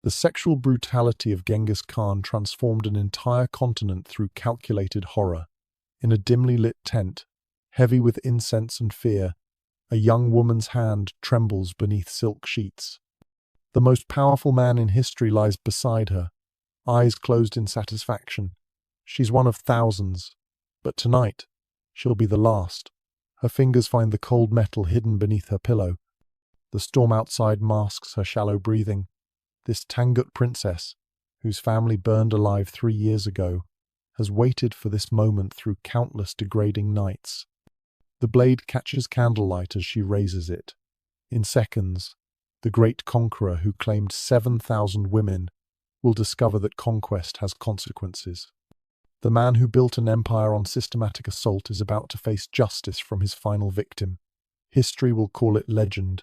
The sexual brutality of Genghis Khan transformed an entire continent through calculated horror. In a dimly lit tent, heavy with incense and fear, a young woman's hand trembles beneath silk sheets. The most powerful man in history lies beside her, eyes closed in satisfaction. She's one of thousands, but tonight, she'll be the last. Her fingers find the cold metal hidden beneath her pillow. The storm outside masks her shallow breathing. This Tangut princess, whose family burned alive 3 years ago, has waited for this moment through countless degrading nights. The blade catches candlelight as she raises it. In seconds, the great conqueror who claimed 7,000 women will discover that conquest has consequences. The man who built an empire on systematic assault is about to face justice from his final victim. History will call it legend,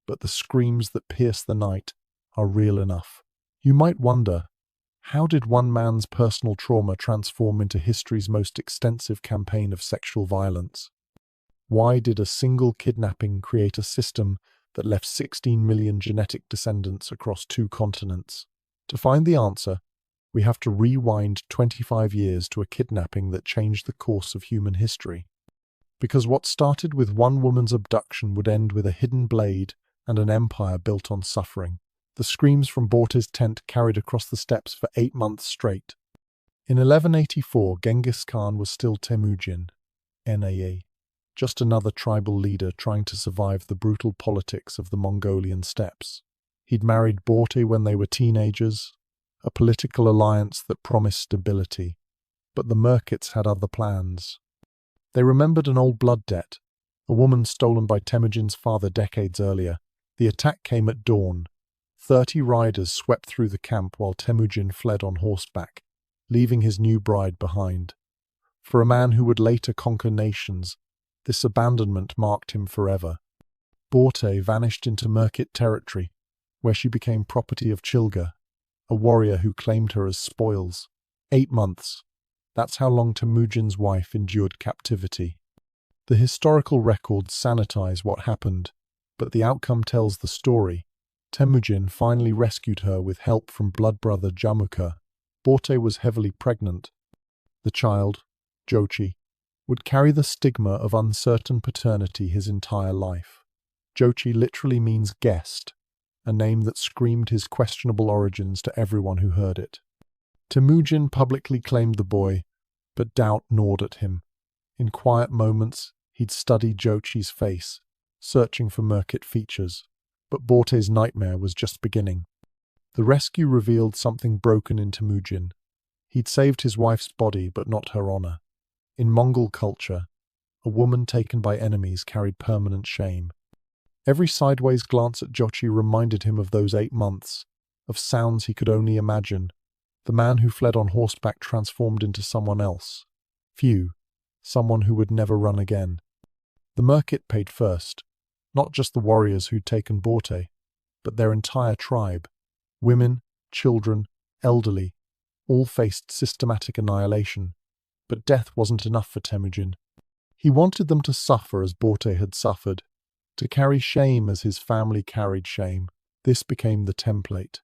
but the screams that pierce the night are real enough. You might wonder, how did one man's personal trauma transform into history's most extensive campaign of sexual violence? Why did a single kidnapping create a system that left 16 million genetic descendants across 2 continents? To find the answer, we have to rewind 25 years to a kidnapping that changed the course of human history. Because what started with one woman's abduction would end with a hidden blade and an empire built on suffering. The screams from Borte's tent carried across the steppes for 8 months straight. In 1184, Genghis Khan was still Temujin, NAE, just another tribal leader trying to survive the brutal politics of the Mongolian steppes. He'd married Borte when they were teenagers, a political alliance that promised stability. But the Merkits had other plans. They remembered an old blood debt, a woman stolen by Temujin's father decades earlier. The attack came at dawn. 30 riders swept through the camp while Temujin fled on horseback, leaving his new bride behind. For a man who would later conquer nations, this abandonment marked him forever. Borte vanished into Merkit territory, where she became property of Chilga, a warrior who claimed her as spoils. 8 months. That's how long Temujin's wife endured captivity. The historical records sanitize what happened, but the outcome tells the story. Temujin finally rescued her with help from blood brother Jamukha. Borte was heavily pregnant. The child, Jochi, would carry the stigma of uncertain paternity his entire life. Jochi literally means guest, a name that screamed his questionable origins to everyone who heard it. Temujin publicly claimed the boy, but doubt gnawed at him. In quiet moments, he'd study Jochi's face, searching for Merkit features. But Borte's nightmare was just beginning. The rescue revealed something broken in Temujin. He'd saved his wife's body, but not her honor. In Mongol culture, a woman taken by enemies carried permanent shame. Every sideways glance at Jochi reminded him of those 8 months, of sounds he could only imagine. The man who fled on horseback transformed into someone else. Someone who would never run again. The Merkit paid first. Not just the warriors who'd taken Borte, but their entire tribe. Women, children, elderly, all faced systematic annihilation. But death wasn't enough for Temujin. He wanted them to suffer as Borte had suffered, to carry shame as his family carried shame. This became the template.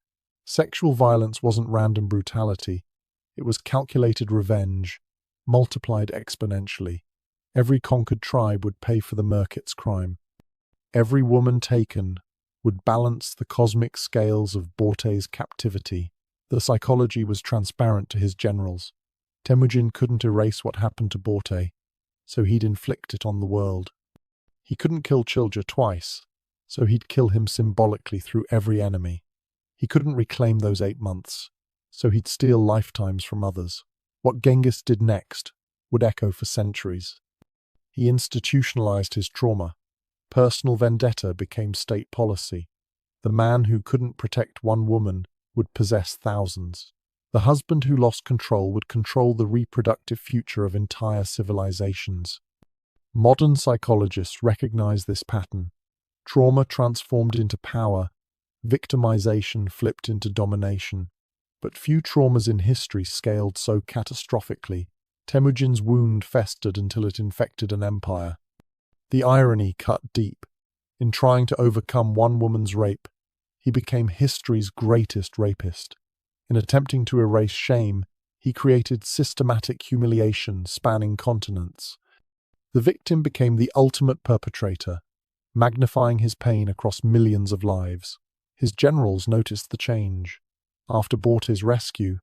Sexual violence wasn't random brutality. It was calculated revenge, multiplied exponentially. Every conquered tribe would pay for the Merkit's crime. Every woman taken would balance the cosmic scales of Borte's captivity. The psychology was transparent to his generals. Temujin couldn't erase what happened to Borte, so he'd inflict it on the world. He couldn't kill Chilja twice, so he'd kill him symbolically through every enemy. He couldn't reclaim those 8 months, so he'd steal lifetimes from others. What Genghis did next would echo for centuries. He institutionalized his trauma. Personal vendetta became state policy. The man who couldn't protect one woman would possess thousands. The husband who lost control would control the reproductive future of entire civilizations. Modern psychologists recognize this pattern. Trauma transformed into power, victimization flipped into domination. But few traumas in history scaled so catastrophically. Temujin's wound festered until it infected an empire. The irony cut deep. In trying to overcome one woman's rape, He became history's greatest rapist. In attempting to erase shame, he created systematic humiliation spanning continents. The victim became the ultimate perpetrator, magnifying his pain across millions of lives. His generals noticed the change. After Borte's rescue,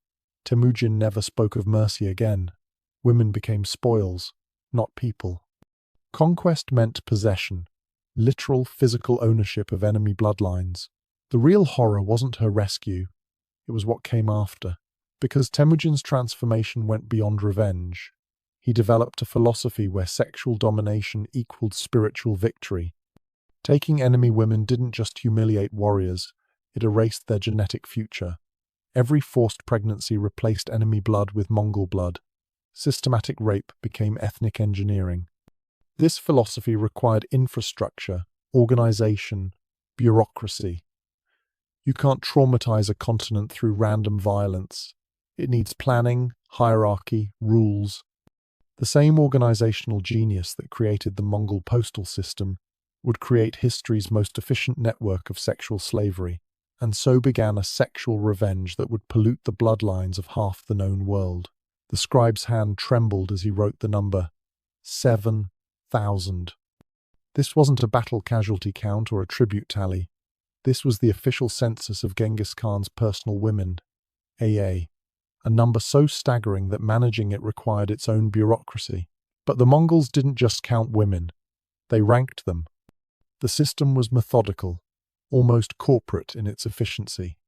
Temujin never spoke of mercy again. Women became spoils, not people. Conquest meant possession, literal physical ownership of enemy bloodlines. The real horror wasn't her rescue, it was what came after. Because Temujin's transformation went beyond revenge, he developed a philosophy where sexual domination equaled spiritual victory. Taking enemy women didn't just humiliate warriors, it erased their genetic future. Every forced pregnancy replaced enemy blood with Mongol blood. Systematic rape became ethnic engineering. This philosophy required infrastructure, organization, bureaucracy. You can't traumatize a continent through random violence. It needs planning, hierarchy, rules. The same organizational genius that created the Mongol postal system would create history's most efficient network of sexual slavery, and so began a sexual revenge that would pollute the bloodlines of half the known world. The scribe's hand trembled as he wrote the number 7,000. This wasn't a battle casualty count or a tribute tally. This was the official census of Genghis Khan's personal women, a number so staggering that managing it required its own bureaucracy. But the Mongols didn't just count women, they ranked them. The system was methodical, almost corporate in its efficiency.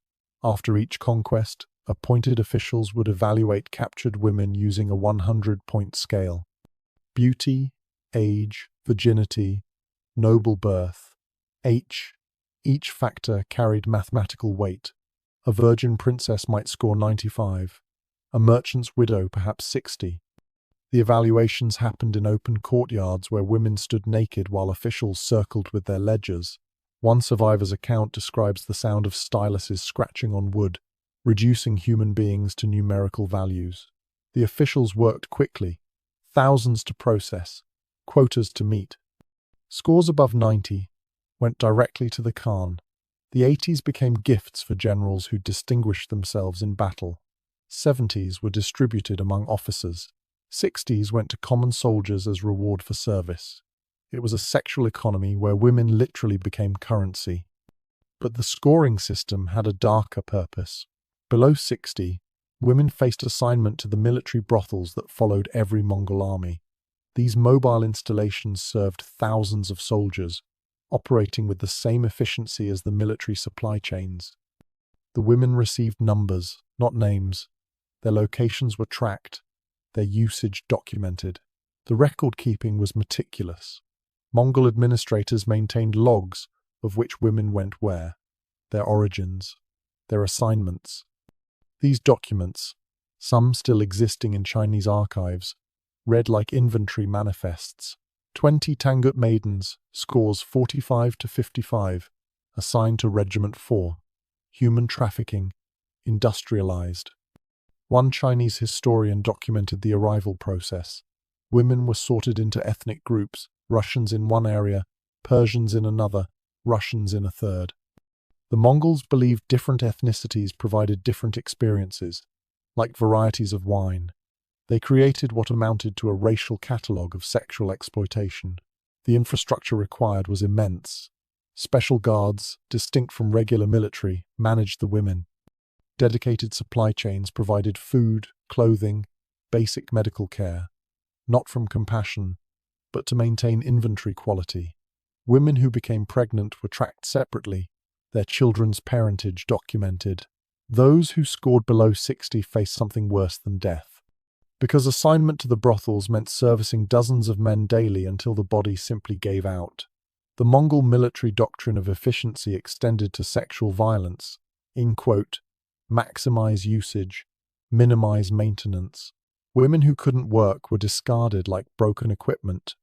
After each conquest, appointed officials would evaluate captured women using a 100-point scale. Beauty, age, virginity, noble birth, each factor carried mathematical weight. A virgin princess might score 95, a merchant's widow perhaps 60. The evaluations happened in open courtyards where women stood naked while officials circled with their ledgers. One survivor's account describes the sound of styluses scratching on wood, reducing human beings to numerical values. The officials worked quickly, thousands to process, quotas to meet. Scores above 90 went directly to the Khan. The 80s became gifts for generals who distinguished themselves in battle. 70s were distributed among officers. 60s went to common soldiers as reward for service. It was a sexual economy where women literally became currency. But the scoring system had a darker purpose. Below 60, women faced assignment to the military brothels that followed every Mongol army. These mobile installations served thousands of soldiers, operating with the same efficiency as the military supply chains. The women received numbers, not names. Their locations were tracked, their usage documented. The record-keeping was meticulous. Mongol administrators maintained logs of which women went where, their origins, their assignments. These documents, some still existing in Chinese archives, read like inventory manifests. 20 Tangut maidens, scores 45 to 55, assigned to Regiment 4. Human trafficking, industrialized. One Chinese historian documented the arrival process. Women were sorted into ethnic groups, Russians in one area, Persians in another, Russians in a third. The Mongols believed different ethnicities provided different experiences, like varieties of wine. They created what amounted to a racial catalogue of sexual exploitation. The infrastructure required was immense. Special guards, distinct from regular military, managed the women. Dedicated supply chains provided food, clothing, basic medical care, not from compassion, but to maintain inventory quality. Women who became pregnant were tracked separately, their children's parentage documented. Those who scored below 60 faced something worse than death. Because assignment to the brothels meant servicing dozens of men daily until the body simply gave out. The Mongol military doctrine of efficiency extended to sexual violence, maximize usage, minimize maintenance. Women who couldn't work were discarded like broken equipment.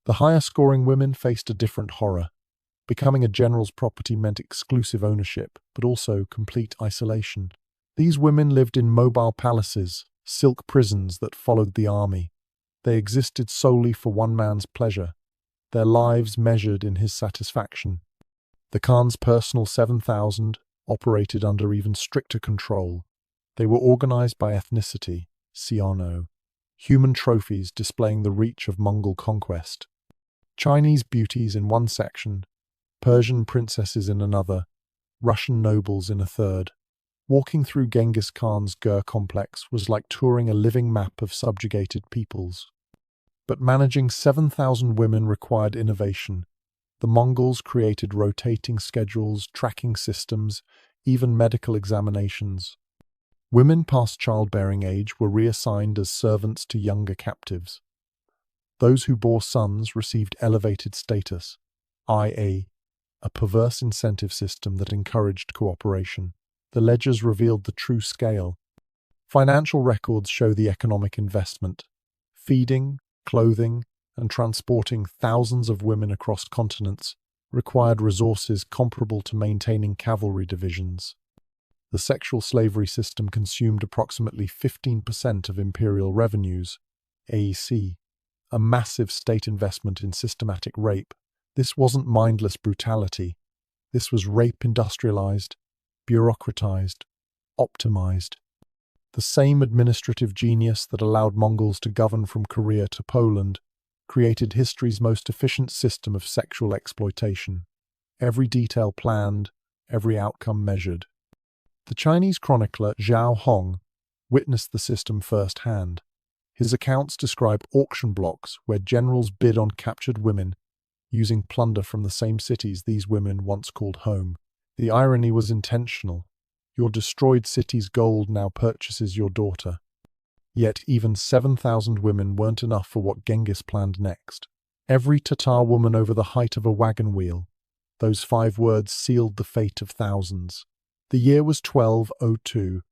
The higher-scoring women faced a different horror. Becoming a general's property meant exclusive ownership, but also complete isolation. These women lived in mobile palaces, silk prisons that followed the army. They existed solely for one man's pleasure, their lives measured in his satisfaction. The Khan's personal 7,000 operated under even stricter control. They were organized by ethnicity, Siano, human trophies displaying the reach of Mongol conquest, Chinese beauties in one section, Persian princesses in another, Russian nobles in a third. Walking through Genghis Khan's Gur complex was like touring a living map of subjugated peoples. But managing 7,000 women required innovation. The Mongols created rotating schedules, tracking systems, even medical examinations. Women past childbearing age were reassigned as servants to younger captives. Those who bore sons received elevated status, i.e., a perverse incentive system that encouraged cooperation. The ledgers revealed the true scale. Financial records show the economic investment. Feeding, clothing, and transporting thousands of women across continents required resources comparable to maintaining cavalry divisions. The sexual slavery system consumed approximately 15% of imperial revenues, AEC, a massive state investment in systematic rape. This wasn't mindless brutality. This was rape industrialized, bureaucratized, optimized. The same administrative genius that allowed Mongols to govern from Korea to Poland created history's most efficient system of sexual exploitation. Every detail planned, every outcome measured. The Chinese chronicler Zhao Hong witnessed the system firsthand. His accounts describe auction blocks where generals bid on captured women, using plunder from the same cities these women once called home. The irony was intentional. Your destroyed city's gold now purchases your daughter. Yet even 7,000 women weren't enough for what Genghis planned next. Every Tatar woman over the height of a wagon wheel. Those 5 words sealed the fate of thousands. The year was 1202,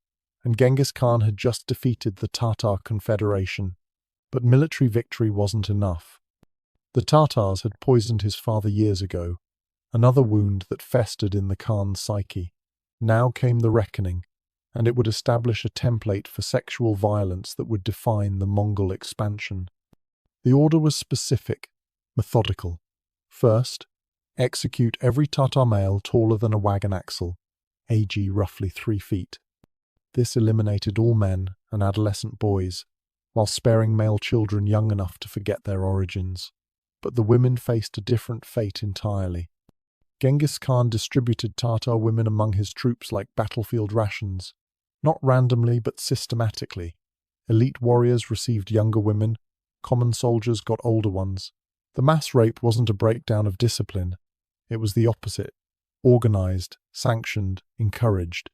and Genghis Khan had just defeated the Tatar Confederation. But military victory wasn't enough. The Tatars had poisoned his father years ago, another wound that festered in the Khan's psyche. Now came the reckoning, and it would establish a template for sexual violence that would define the Mongol expansion. The order was specific, methodical. First, execute every Tatar male taller than a wagon axle, AG roughly 3 feet. This eliminated all men and adolescent boys, while sparing male children young enough to forget their origins. But the women faced a different fate entirely. Genghis Khan distributed Tatar women among his troops like battlefield rations, not randomly but systematically. Elite warriors received younger women, common soldiers got older ones. The mass rape wasn't a breakdown of discipline, it was the opposite. Organized, sanctioned, encouraged.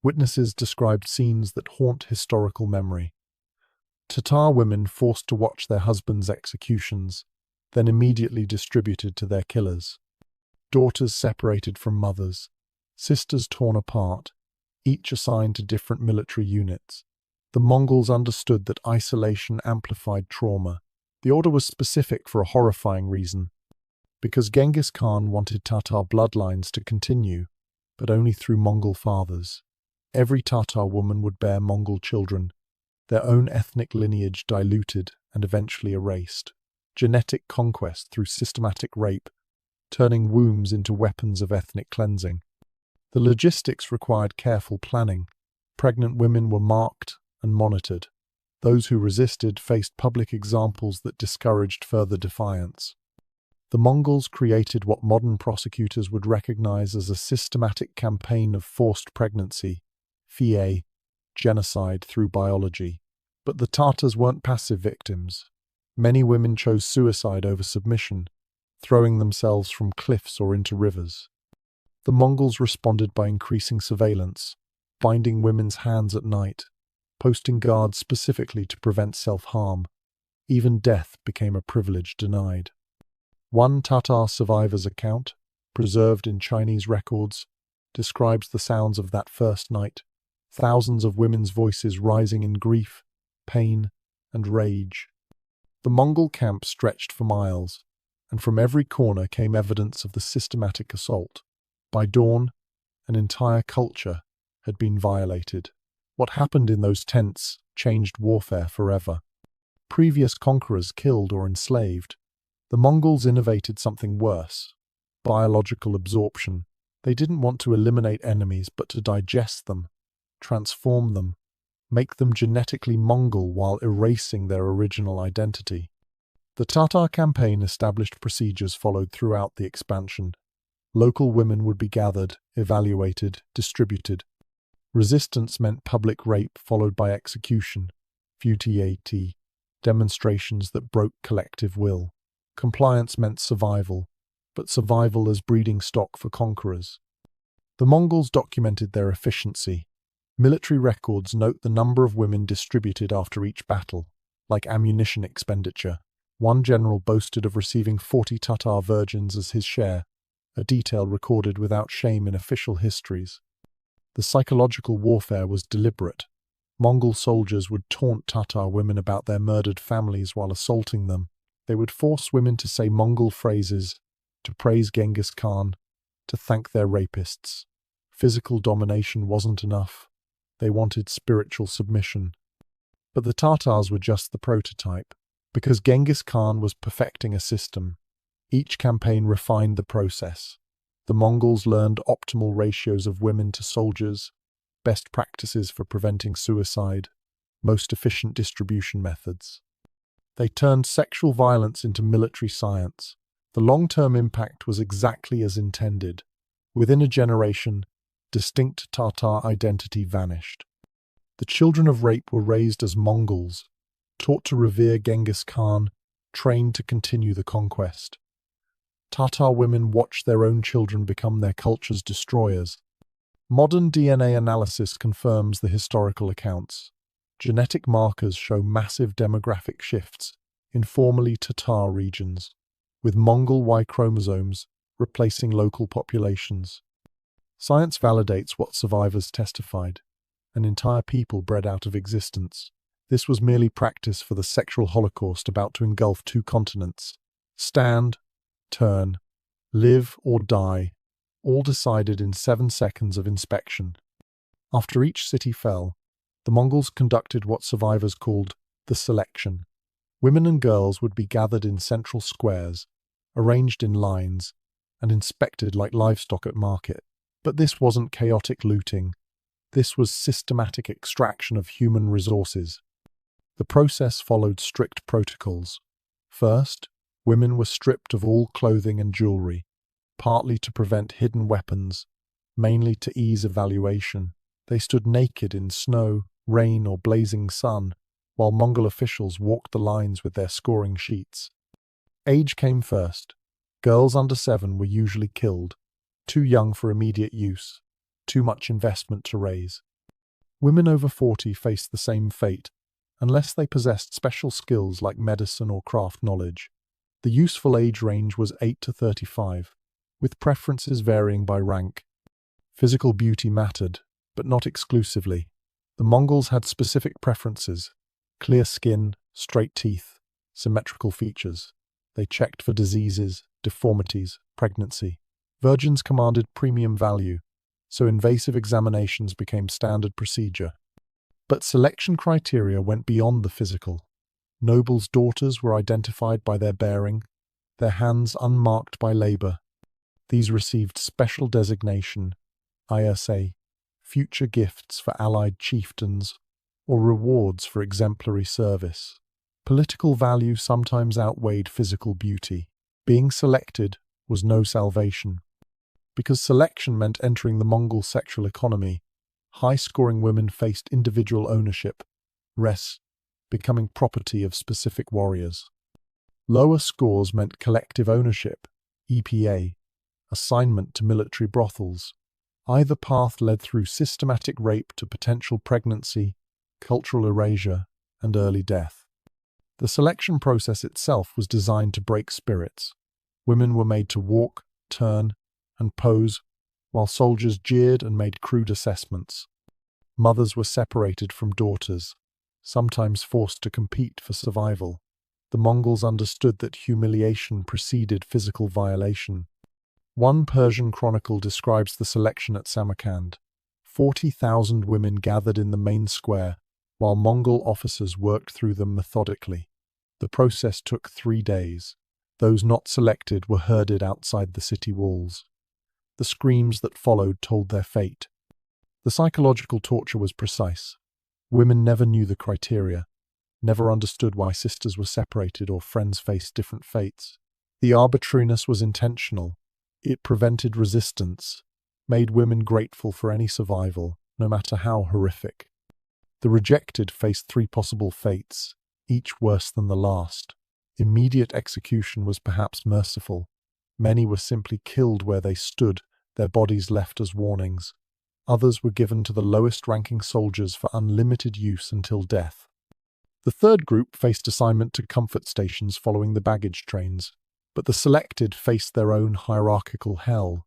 Witnesses described scenes that haunt historical memory. Tatar women forced to watch their husbands' executions, then immediately distributed to their killers. Daughters separated from mothers, sisters torn apart, each assigned to different military units. The Mongols understood that isolation amplified trauma. The order was specific for a horrifying reason. Because Genghis Khan wanted Tatar bloodlines to continue, but only through Mongol fathers. Every Tatar woman would bear Mongol children, their own ethnic lineage diluted and eventually erased. Genetic conquest through systematic rape, turning wombs into weapons of ethnic cleansing. The logistics required careful planning. Pregnant women were marked and monitored. Those who resisted faced public examples that discouraged further defiance. The Mongols created what modern prosecutors would recognize as a systematic campaign of forced pregnancy, fié, genocide through biology. But the Tatars weren't passive victims. Many women chose suicide over submission, throwing themselves from cliffs or into rivers. The Mongols responded by increasing surveillance, binding women's hands at night, posting guards specifically to prevent self-harm. Even death became a privilege denied. One Tatar survivor's account, preserved in Chinese records, describes the sounds of that first night, thousands of women's voices rising in grief, pain, and rage. The Mongol camp stretched for miles, and from every corner came evidence of the systematic assault. By dawn, an entire culture had been violated. What happened in those tents changed warfare forever. Previous conquerors killed or enslaved. The Mongols innovated something worse. biological absorption. They didn't want to eliminate enemies, but to digest them, transform them, make them genetically Mongol while erasing their original identity. The Tatar campaign established procedures followed throughout the expansion. Local women would be gathered, evaluated, distributed. Resistance meant public rape followed by execution, futility, demonstrations that broke collective will. Compliance meant survival, but survival as breeding stock for conquerors. The Mongols documented their efficiency. Military records note the number of women distributed after each battle, like ammunition expenditure. One general boasted of receiving 40 Tatar virgins as his share, a detail recorded without shame in official histories. The psychological warfare was deliberate. Mongol soldiers would taunt Tatar women about their murdered families while assaulting them. They would force women to say Mongol phrases, to praise Genghis Khan, to thank their rapists. Physical domination wasn't enough. They wanted spiritual submission. But the Tatars were just the prototype. Because Genghis Khan was perfecting a system, each campaign refined the process. The Mongols learned optimal ratios of women to soldiers, best practices for preventing suicide, most efficient distribution methods. They turned sexual violence into military science. The long-term impact was exactly as intended. Within a generation, distinct Tatar identity vanished. The children of rape were raised as Mongols, taught to revere Genghis Khan, trained to continue the conquest. Tatar women watched their own children become their culture's destroyers. Modern DNA analysis confirms the historical accounts. Genetic markers show massive demographic shifts in formerly Tatar regions, with Mongol Y chromosomes replacing local populations. Science validates what survivors testified: an entire people bred out of existence. This was merely practice for the sexual holocaust about to engulf 2 continents. Stand, turn, live or die, all decided in 7 seconds of inspection. After each city fell, the Mongols conducted what survivors called the selection. Women and girls would be gathered in central squares, arranged in lines, and inspected like livestock at market. But this wasn't chaotic looting. This was systematic extraction of human resources. The process followed strict protocols. First, women were stripped of all clothing and jewelry, partly to prevent hidden weapons, mainly to ease evaluation. They stood naked in snow, rain, or blazing sun, while Mongol officials walked the lines with their scoring sheets. Age came first. Girls under 7 were usually killed, too young for immediate use, too much investment to raise. Women over 40 faced the same fate, unless they possessed special skills like medicine or craft knowledge. The useful age range was 8 to 35, with preferences varying by rank. Physical beauty mattered, but not exclusively. The Mongols had specific preferences: clear skin, straight teeth, symmetrical features. They checked for diseases, deformities, pregnancy. Virgins commanded premium value, so invasive examinations became standard procedure. But selection criteria went beyond the physical. Nobles' daughters were identified by their bearing, their hands unmarked by labor. These received special designation, ISA, future gifts for allied chieftains, or rewards for exemplary service. Political value sometimes outweighed physical beauty. Being selected was no salvation. Because selection meant entering the Mongol sexual economy, high-scoring women faced individual ownership, becoming property of specific warriors. Lower scores meant collective ownership, EPA, assignment to military brothels. Either path led through systematic rape to potential pregnancy, cultural erasure, and early death. The selection process itself was designed to break spirits. Women were made to walk, turn, and pose, while soldiers jeered and made crude assessments. Mothers were separated from daughters, sometimes forced to compete for survival. The Mongols understood that humiliation preceded physical violation. One Persian chronicle describes the selection at Samarkand. 40,000 women gathered in the main square, while Mongol officers worked through them methodically. The process took 3 days. Those not selected were herded outside the city walls. The screams that followed told their fate. The psychological torture was precise. Women never knew the criteria, never understood why sisters were separated or friends faced different fates. The arbitrariness was intentional. It prevented resistance, made women grateful for any survival, no matter how horrific. The rejected faced 3 possible fates, each worse than the last. Immediate execution was perhaps merciful. Many were simply killed where they stood, their bodies left as warnings. Others were given to the lowest-ranking soldiers for unlimited use until death. The third group faced assignment to comfort stations following the baggage trains, but the selected faced their own hierarchical hell.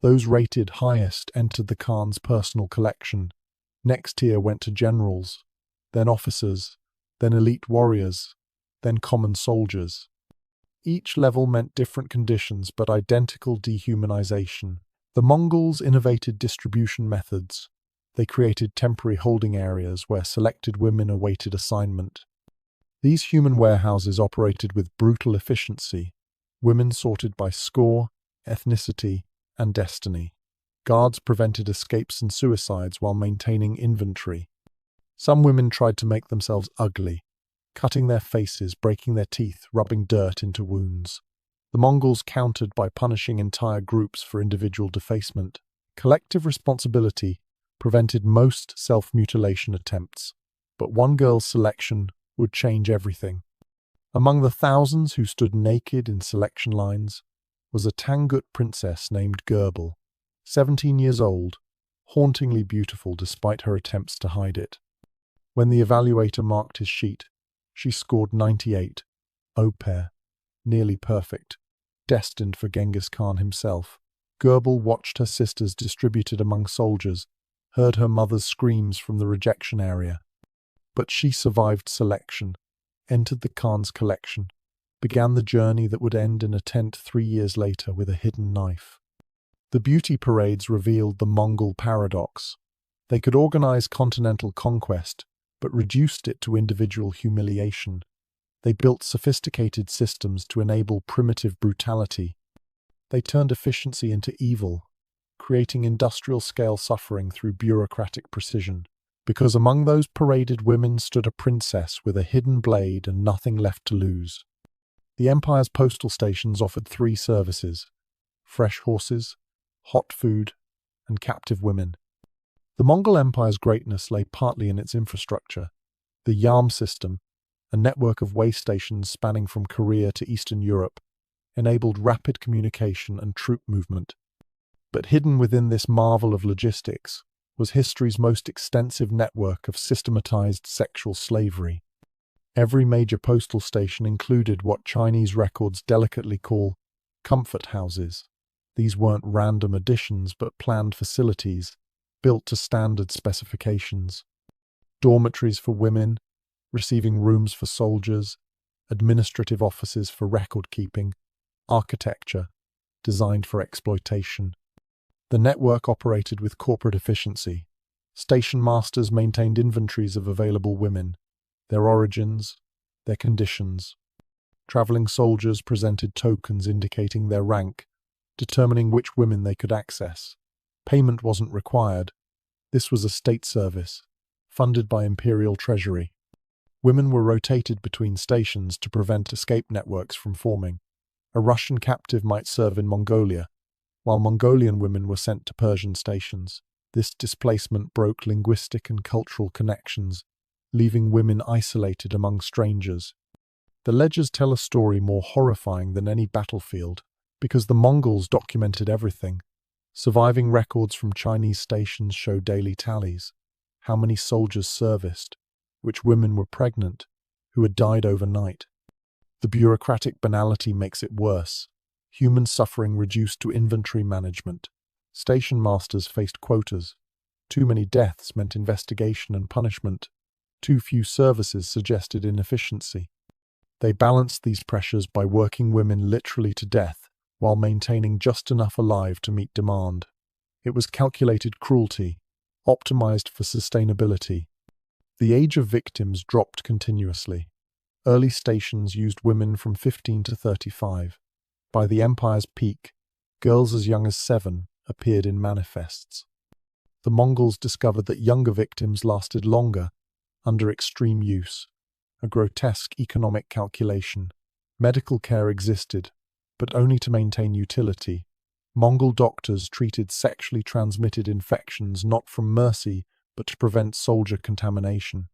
Those rated highest entered the Khan's personal collection. Next tier went to generals, then officers, then elite warriors, then common soldiers. Each level meant different conditions but identical dehumanization. The Mongols innovated distribution methods. They created temporary holding areas where selected women awaited assignment. These human warehouses operated with brutal efficiency, women sorted by score, ethnicity, and destiny. Guards prevented escapes and suicides while maintaining inventory. Some women tried to make themselves ugly, cutting their faces, breaking their teeth, rubbing dirt into wounds. The Mongols countered by punishing entire groups for individual defacement. Collective responsibility prevented most self-mutilation attempts, but one girl's selection would change everything. Among the thousands who stood naked in selection lines was a Tangut princess named Gerbil, 17 years old, hauntingly beautiful despite her attempts to hide it. When the evaluator marked his sheet, she scored 98, au pair, nearly perfect, destined for Genghis Khan himself. Gerbil watched her sisters distributed among soldiers, heard her mother's screams from the rejection area. But she survived selection, entered the Khan's collection, began the journey that would end in a tent 3 years later with a hidden knife. The beauty parades revealed the Mongol paradox. They could organize continental conquest, but reduced it to individual humiliation. They built sophisticated systems to enable primitive brutality. They turned efficiency into evil, creating industrial-scale suffering through bureaucratic precision. Because among those paraded women stood a princess with a hidden blade and nothing left to lose. The empire's postal stations offered 3 services: fresh horses, hot food, and captive women. The Mongol Empire's greatness lay partly in its infrastructure. The Yam system, a network of way stations spanning from Korea to Eastern Europe, enabled rapid communication and troop movement. But hidden within this marvel of logistics was history's most extensive network of systematized sexual slavery. Every major postal station included what Chinese records delicately call comfort houses. These weren't random additions but planned facilities, built to standard specifications. Dormitories for women, receiving rooms for soldiers, administrative offices for record-keeping, architecture designed for exploitation. The network operated with corporate efficiency. Station masters maintained inventories of available women, their origins, their conditions. Traveling soldiers presented tokens indicating their rank, determining which women they could access. Payment wasn't required. This was a state service, funded by imperial treasury. Women were rotated between stations to prevent escape networks from forming. A Russian captive might serve in Mongolia, while Mongolian women were sent to Persian stations. This displacement broke linguistic and cultural connections, leaving women isolated among strangers. The ledgers tell a story more horrifying than any battlefield, because the Mongols documented everything. Surviving records from Chinese stations show daily tallies, how many soldiers serviced, which women were pregnant, who had died overnight. The bureaucratic banality makes it worse. Human suffering reduced to inventory management. Station masters faced quotas. Too many deaths meant investigation and punishment. Too few services suggested inefficiency. They balanced these pressures by working women literally to death, while maintaining just enough alive to meet demand. It was calculated cruelty, optimized for sustainability. The age of victims dropped continuously. Early stations used women from 15 to 35. By the empire's peak, girls as young as 7 appeared in manifests. The Mongols discovered that younger victims lasted longer under extreme use, a grotesque economic calculation. Medical care existed, but only to maintain utility. Mongol doctors treated sexually transmitted infections not from mercy, but to prevent soldier contamination.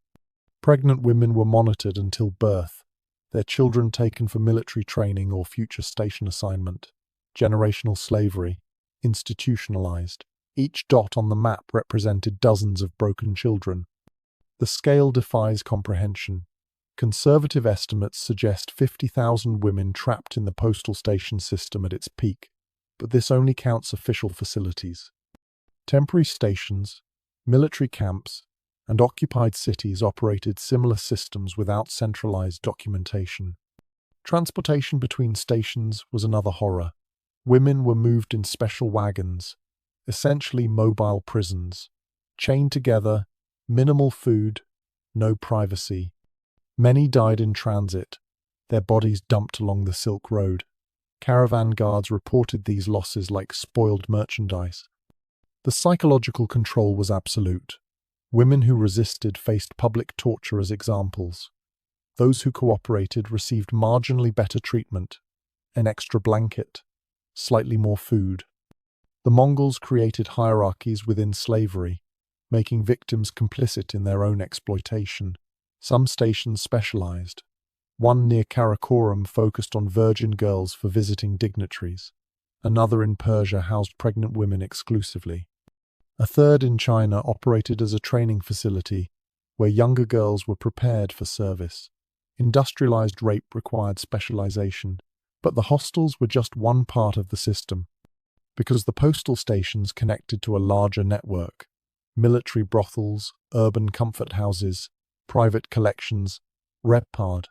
Pregnant women were monitored until birth, their children taken for military training or future station assignment. Generational slavery, institutionalized. Each dot on the map represented dozens of broken children. The scale defies comprehension. Conservative estimates suggest 50,000 women trapped in the postal station system at its peak, but this only counts official facilities. Temporary stations, military camps, and occupied cities operated similar systems without centralized documentation. Transportation between stations was another horror. Women were moved in special wagons, essentially mobile prisons, chained together, minimal food, no privacy. Many died in transit, their bodies dumped along the Silk Road. Caravan guards reported these losses like spoiled merchandise. The psychological control was absolute. Women who resisted faced public torture as examples. Those who cooperated received marginally better treatment, an extra blanket, slightly more food. The Mongols created hierarchies within slavery, making victims complicit in their own exploitation. Some stations specialized. One near Karakoram focused on virgin girls for visiting dignitaries. Another in Persia housed pregnant women exclusively. A third in China operated as a training facility where younger girls were prepared for service. Industrialized rape required specialization, but the hostels were just one part of the system, because the postal stations connected to a larger network. Military brothels, urban comfort houses, private collections, repard,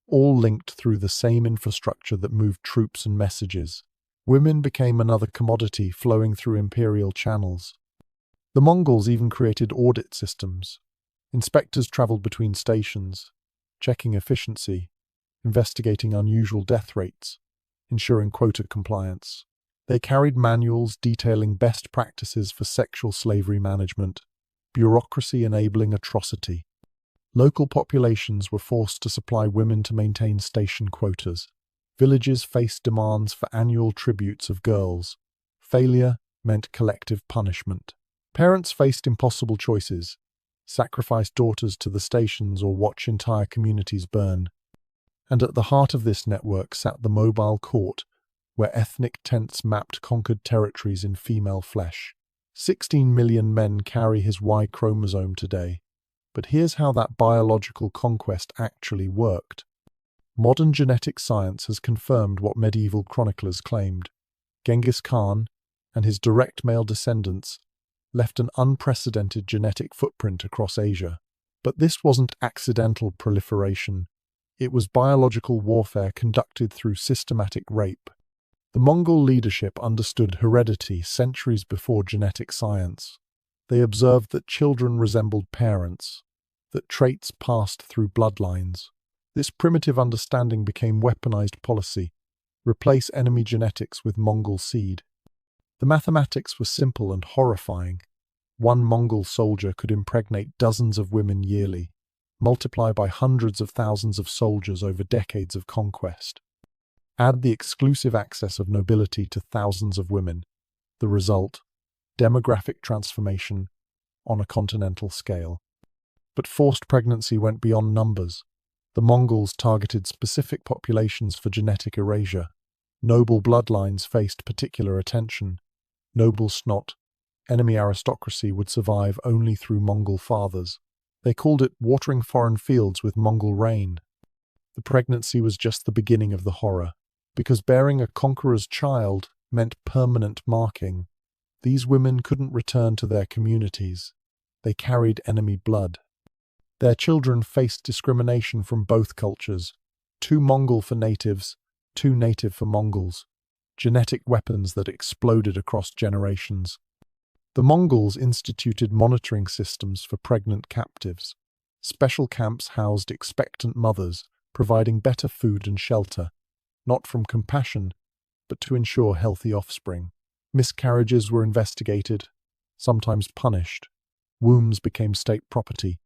all linked through the same infrastructure that moved troops and messages. Women became another commodity flowing through imperial channels. The Mongols even created audit systems. Inspectors traveled between stations, checking efficiency, investigating unusual death rates, ensuring quota compliance. They carried manuals detailing best practices for sexual slavery management, bureaucracy enabling atrocity. Local populations were forced to supply women to maintain station quotas. Villages faced demands for annual tributes of girls. Failure meant collective punishment. Parents faced impossible choices: sacrifice daughters to the stations or watch entire communities burn. And at the heart of this network sat the mobile court, where ethnic tents mapped conquered territories in female flesh. 16 million men carry his Y chromosome today. But here's how that biological conquest actually worked. Modern genetic science has confirmed what medieval chroniclers claimed. Genghis Khan and his direct male descendants left an unprecedented genetic footprint across Asia. But this wasn't accidental proliferation. It was biological warfare conducted through systematic rape. The Mongol leadership understood heredity centuries before genetic science. They observed that children resembled parents, that traits passed through bloodlines. This primitive understanding became weaponized policy: replace enemy genetics with Mongol seed. The mathematics were simple and horrifying. One Mongol soldier could impregnate dozens of women yearly, multiply by hundreds of thousands of soldiers over decades of conquest. Add the exclusive access of nobility to thousands of women. The result: demographic transformation on a continental scale. But forced pregnancy went beyond numbers. The Mongols targeted specific populations for genetic erasure. Noble bloodlines faced particular attention. Nobles not. Enemy aristocracy would survive only through Mongol fathers. They called it watering foreign fields with Mongol rain. The pregnancy was just the beginning of the horror, because bearing a conqueror's child meant permanent marking. These women couldn't return to their communities. They carried enemy blood. Their children faced discrimination from both cultures: too Mongol for natives, too native for Mongols. Genetic weapons that exploded across generations. The Mongols instituted monitoring systems for pregnant captives. Special camps housed expectant mothers, providing better food and shelter, not from compassion, but to ensure healthy offspring. Miscarriages were investigated, sometimes punished. Wombs became state property.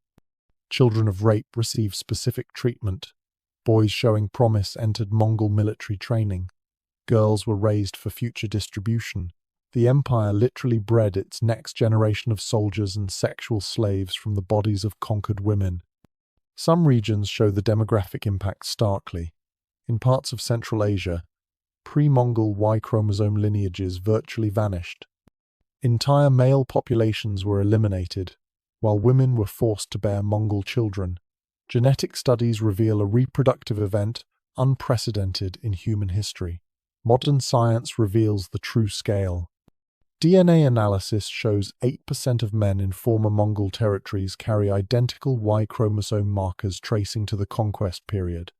Children of rape received specific treatment. Boys showing promise entered Mongol military training. Girls were raised for future distribution. The empire literally bred its next generation of soldiers and sexual slaves from the bodies of conquered women. Some regions show the demographic impact starkly. In parts of Central Asia, pre-Mongol Y chromosome lineages virtually vanished. Entire male populations were eliminated, while women were forced to bear Mongol children. Genetic studies reveal a reproductive event unprecedented in human history. Modern science reveals the true scale. DNA analysis shows 8% of men in former Mongol territories carry identical Y chromosome markers tracing to the conquest period.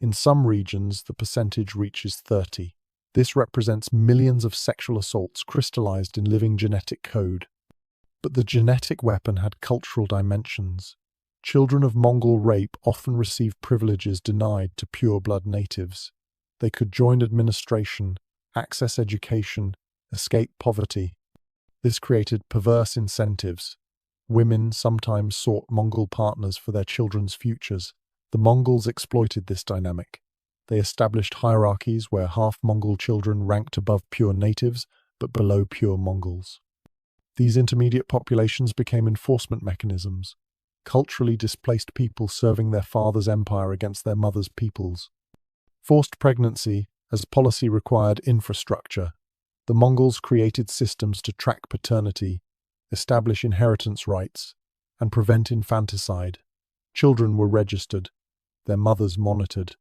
In some regions, the percentage reaches 30%. This represents millions of sexual assaults crystallized in living genetic code. But the genetic weapon had cultural dimensions. Children of Mongol rape often received privileges denied to pure-blood natives. They could join administration, access education, escape poverty. This created perverse incentives. Women sometimes sought Mongol partners for their children's futures. The Mongols exploited this dynamic. They established hierarchies where half Mongol children ranked above pure natives but below pure Mongols. These intermediate populations became enforcement mechanisms, culturally displaced people serving their father's empire against their mother's peoples. Forced pregnancy as policy required infrastructure. The Mongols created systems to track paternity, establish inheritance rights, and prevent infanticide. Children were registered, their mothers monitored.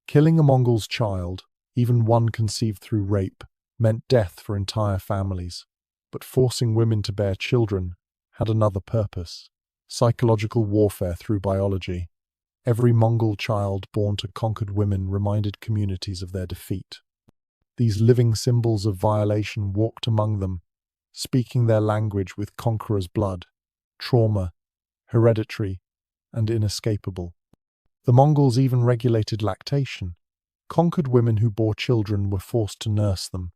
Killing a Mongol's child, even one conceived through rape, meant death for entire families. But forcing women to bear children had another purpose: psychological warfare through biology. Every Mongol child born to conquered women reminded communities of their defeat. These living symbols of violation walked among them, speaking their language with conquerors' blood, trauma, hereditary, and inescapable. The Mongols even regulated lactation. Conquered women who bore children were forced to nurse them,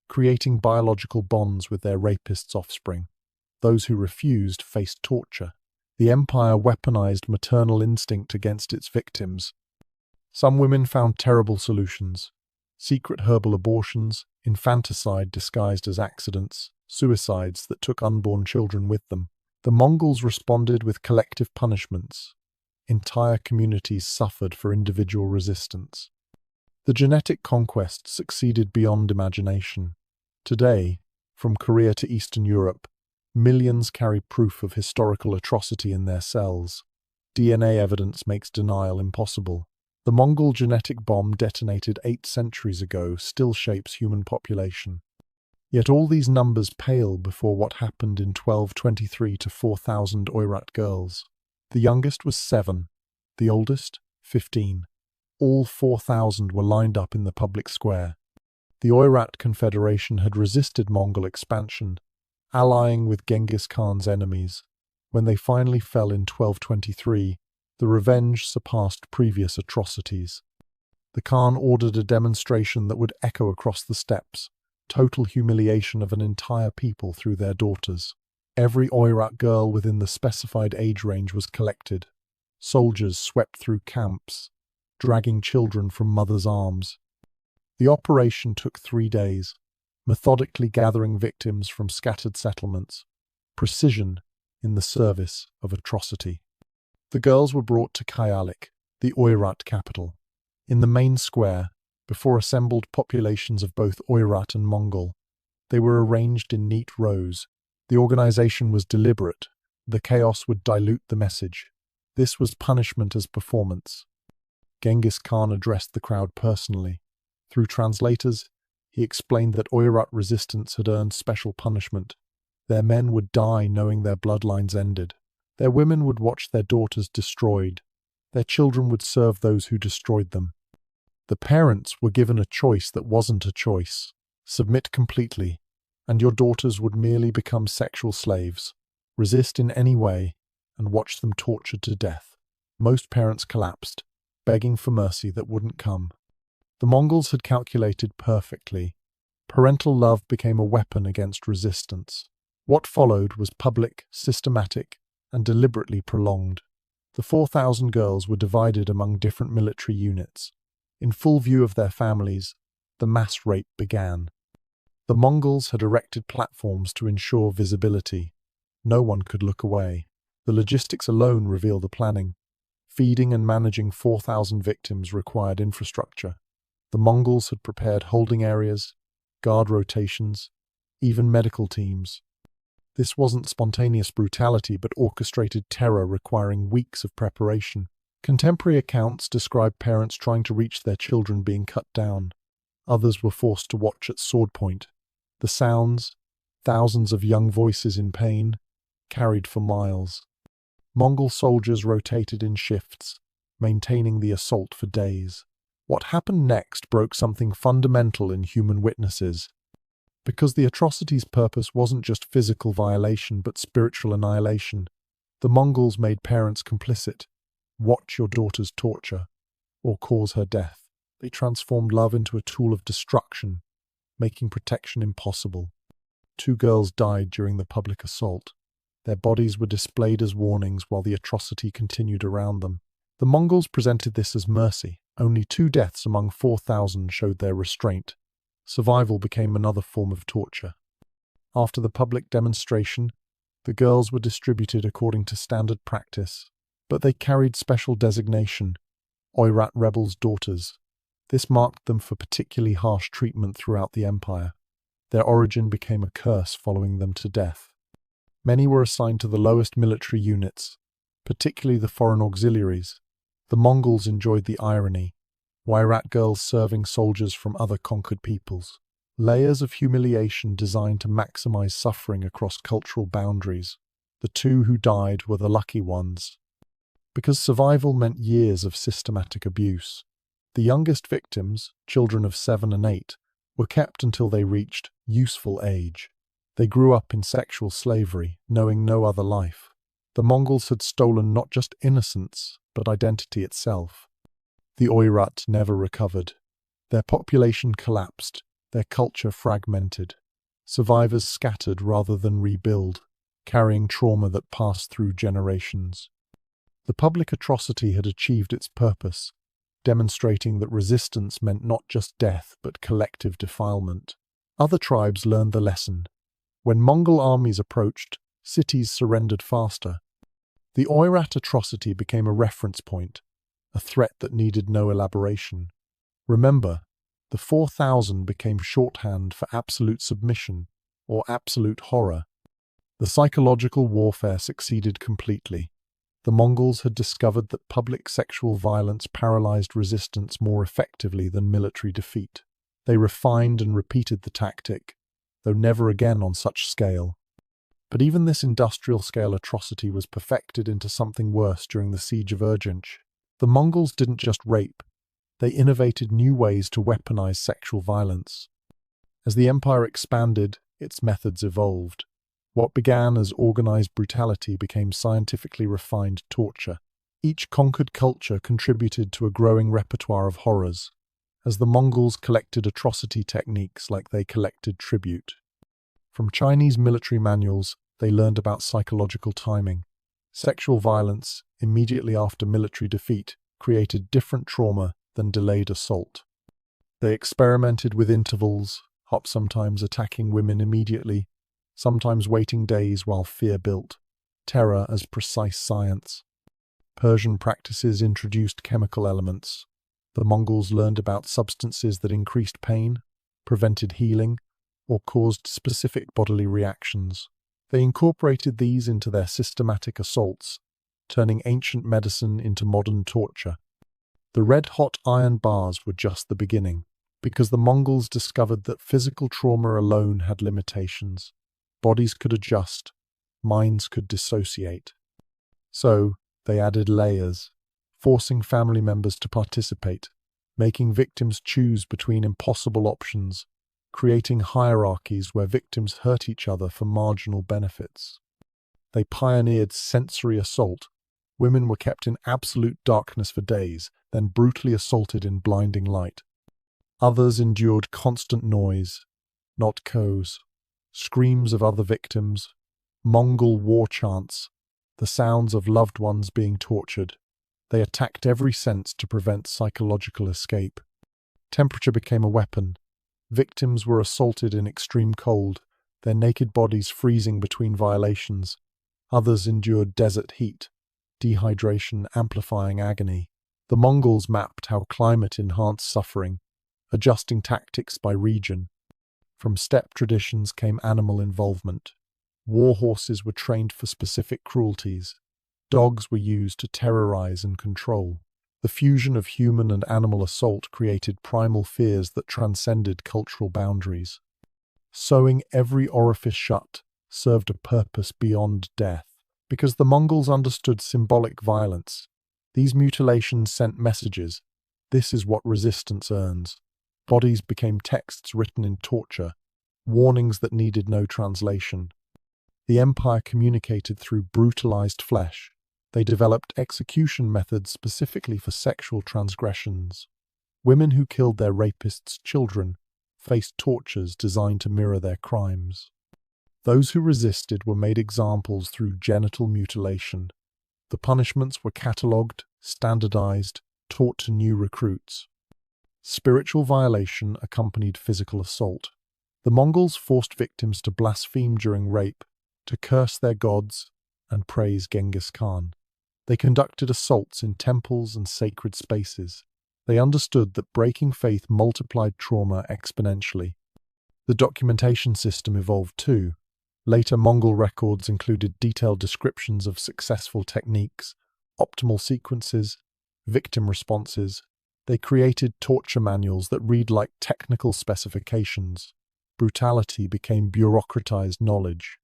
creating biological bonds with their rapists' offspring. Those who refused faced torture. The empire weaponized maternal instinct against its victims. Some women found terrible solutions: secret herbal abortions, infanticide disguised as accidents, suicides that took unborn children with them. The Mongols responded with collective punishments. Entire communities suffered for individual resistance. The genetic conquest succeeded beyond imagination. Today, from Korea to Eastern Europe, millions carry proof of historical atrocity in their cells. DNA evidence makes denial impossible. The Mongol genetic bomb detonated 8 centuries ago still shapes human population. Yet all these numbers pale before what happened in 1223 to 4,000 Oirat girls. The youngest was 7, the oldest 15. All 4,000 were lined up in the public square. The Oirat Confederation had resisted Mongol expansion, allying with Genghis Khan's enemies. When they finally fell in 1223, the revenge surpassed previous atrocities. The Khan ordered a demonstration that would echo across the steppes, total humiliation of an entire people through their daughters. Every Oirat girl within the specified age range was collected. Soldiers swept through camps, dragging children from mothers' arms. The operation took 3 days, methodically gathering victims from scattered settlements. Precision in the service of atrocity. The girls were brought to Kyalik, the Oirat capital. In the main square, before assembled populations of both Oirat and Mongol, they were arranged in neat rows. The organization was deliberate. The chaos would dilute the message. This was punishment as performance. Genghis Khan addressed the crowd personally. Through translators, he explained that Oirat resistance had earned special punishment. Their men would die knowing their bloodlines ended. Their women would watch their daughters destroyed. Their children would serve those who destroyed them. The parents were given a choice that wasn't a choice. Submit completely, and your daughters would merely become sexual slaves. Resist in any way, and watch them tortured to death. Most parents collapsed. begging for mercy that wouldn't come. The Mongols had calculated perfectly. Parental love became a weapon against resistance. What followed was public, systematic, and deliberately prolonged. The 4,000 girls were divided among different military units. In full view of their families, the mass rape began. The Mongols had erected platforms to ensure visibility. No one could look away. The logistics alone reveal the planning. Feeding and managing 4,000 victims required infrastructure. The Mongols had prepared holding areas, guard rotations, even medical teams. This wasn't spontaneous brutality but orchestrated terror requiring weeks of preparation. Contemporary accounts describe parents trying to reach their children being cut down. Others were forced to watch at sword point. The sounds, thousands of young voices in pain, carried for miles. Mongol soldiers rotated in shifts, maintaining the assault for days. What happened next broke something fundamental in human witnesses. Because the atrocity's purpose wasn't just physical violation but spiritual annihilation, the Mongols made parents complicit. Watch your daughter's torture, or cause her death. They transformed love into a tool of destruction, making protection impossible. 2 girls died during the public assault. Their bodies were displayed as warnings while the atrocity continued around them. The Mongols presented this as mercy. Only 2 deaths among 4,000 showed their restraint. Survival became another form of torture. After the public demonstration, the girls were distributed according to standard practice, but they carried special designation, Oirat rebels' daughters. This marked them for particularly harsh treatment throughout the empire. Their origin became a curse following them to death. Many were assigned to the lowest military units, particularly the foreign auxiliaries. The Mongols enjoyed the irony. Oirat girls serving soldiers from other conquered peoples. Layers of humiliation designed to maximize suffering across cultural boundaries. The 2 who died were the lucky ones. Because survival meant years of systematic abuse. The youngest victims, children of 7 and 8, were kept until they reached useful age. They grew up in sexual slavery, knowing no other life. The Mongols had stolen not just innocence, but identity itself. The Oirat never recovered. Their population collapsed, their culture fragmented. Survivors scattered rather than rebuild, carrying trauma that passed through generations. The public atrocity had achieved its purpose, demonstrating that resistance meant not just death but collective defilement. Other tribes learned the lesson. When Mongol armies approached, cities surrendered faster. The Oirat atrocity became a reference point, a threat that needed no elaboration. Remember, the 4,000 became shorthand for absolute submission, or absolute horror. The psychological warfare succeeded completely. The Mongols had discovered that public sexual violence paralyzed resistance more effectively than military defeat. They refined and repeated the tactic, though never again on such scale. But even this industrial-scale atrocity was perfected into something worse during the Siege of Urgench. The Mongols didn't just rape, they innovated new ways to weaponize sexual violence. As the empire expanded, its methods evolved. What began as organized brutality became scientifically refined torture. Each conquered culture contributed to a growing repertoire of horrors, as the Mongols collected atrocity techniques like they collected tribute. From Chinese military manuals, they learned about psychological timing. Sexual violence, immediately after military defeat, created different trauma than delayed assault. They experimented with intervals, sometimes attacking women immediately, sometimes waiting days while fear built. Terror as precise science. Persian practices introduced chemical elements. The Mongols learned about substances that increased pain, prevented healing, or caused specific bodily reactions. They incorporated these into their systematic assaults, turning ancient medicine into modern torture. The red-hot iron bars were just the beginning, because the Mongols discovered that physical trauma alone had limitations. Bodies could adjust, minds could dissociate. So, they added layers, forcing family members to participate, making victims choose between impossible options, creating hierarchies where victims hurt each other for marginal benefits. They pioneered sensory assault, Women were kept in absolute darkness for days, then brutally assaulted in blinding light. Others endured constant noise, not cows, screams of other victims, Mongol war chants, the sounds of loved ones being tortured. They attacked every sense to prevent psychological escape. Temperature became a weapon. Victims were assaulted in extreme cold, their naked bodies freezing between violations. Others endured desert heat, dehydration amplifying agony. The Mongols mapped how climate enhanced suffering, adjusting tactics by region. From steppe traditions came animal involvement. War horses were trained for specific cruelties. Dogs were used to terrorize and control. The fusion of human and animal assault created primal fears that transcended cultural boundaries. Sewing every orifice shut served a purpose beyond death. Because the Mongols understood symbolic violence, these mutilations sent messages. This is what resistance earns. Bodies became texts written in torture, warnings that needed no translation. The empire communicated through brutalized flesh. They developed execution methods specifically for sexual transgressions. Women who killed their rapists' children faced tortures designed to mirror their crimes. Those who resisted were made examples through genital mutilation. The punishments were catalogued, standardized, taught to new recruits. Spiritual violation accompanied physical assault. The Mongols forced victims to blaspheme during rape, to curse their gods, and praise Genghis Khan. They conducted assaults in temples and sacred spaces. They understood that breaking faith multiplied trauma exponentially. The documentation system evolved too. Later Mongol records included detailed descriptions of successful techniques, optimal sequences, victim responses. They created torture manuals that read like technical specifications. Brutality became bureaucratized knowledge.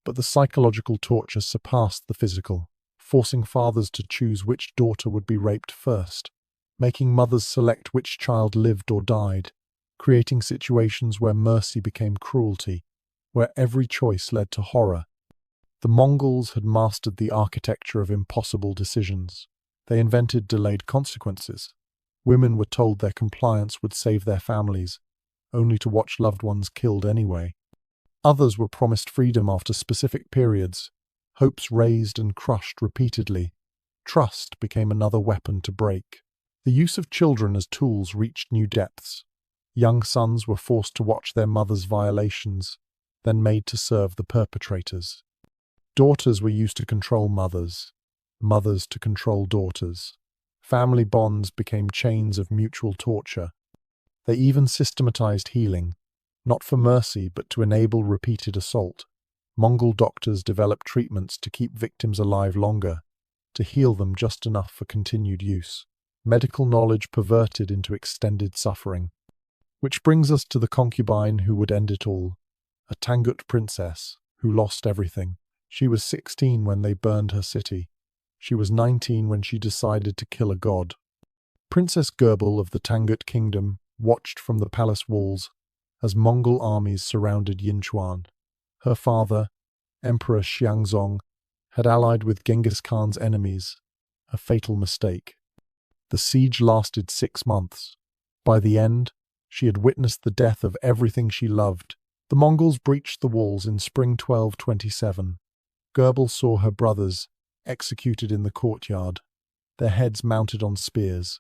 But the psychological torture surpassed the physical, forcing fathers to choose which daughter would be raped first, making mothers select which child lived or died, creating situations where mercy became cruelty, where every choice led to horror. The Mongols had mastered the architecture of impossible decisions. They invented delayed consequences. Women were told their compliance would save their families, only to watch loved ones killed anyway. Others were promised freedom after specific periods, hopes raised and crushed repeatedly. Trust became another weapon to break. The use of children as tools reached new depths. Young sons were forced to watch their mothers' violations, then made to serve the perpetrators. Daughters were used to control mothers, mothers to control daughters. Family bonds became chains of mutual torture. They even systematized healing, not for mercy but to enable repeated assault. Mongol doctors developed treatments to keep victims alive longer, to heal them just enough for continued use. Medical knowledge perverted into extended suffering. Which brings us to the concubine who would end it all. A Tangut princess who lost everything. She was 16 when they burned her city. She was 19 when she decided to kill a god. Princess Gerbel of the Tangut kingdom watched from the palace walls as Mongol armies surrounded Yinchuan. Her father, Emperor Xianzong, had allied with Genghis Khan's enemies, a fatal mistake. The siege lasted 6 months. By the end, she had witnessed the death of everything she loved. The Mongols breached the walls in spring 1227. Gerbel saw her brothers executed in the courtyard, their heads mounted on spears.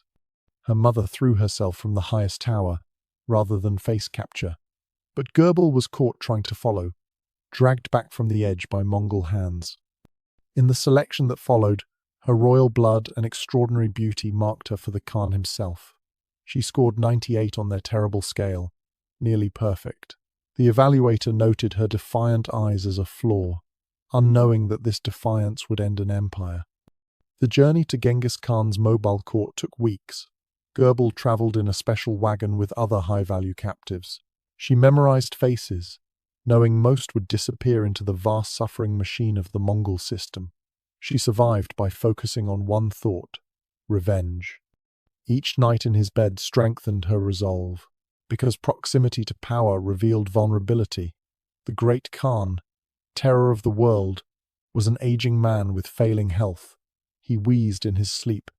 Her mother threw herself from the highest tower, rather than face capture. But Gerbel was caught trying to follow, dragged back from the edge by Mongol hands. In the selection that followed, her royal blood and extraordinary beauty marked her for the Khan himself. She scored 98 on their terrible scale, nearly perfect. The evaluator noted her defiant eyes as a flaw, unknowing that this defiance would end an empire. The journey to Genghis Khan's mobile court took weeks. Gerbel travelled in a special wagon with other high-value captives. She memorized faces, knowing most would disappear into the vast suffering machine of the Mongol system. She survived by focusing on one thought: revenge. Each night in his bed strengthened her resolve, because proximity to power revealed vulnerability. The great Khan, terror of the world, was an aging man with failing health. He wheezed in his sleep,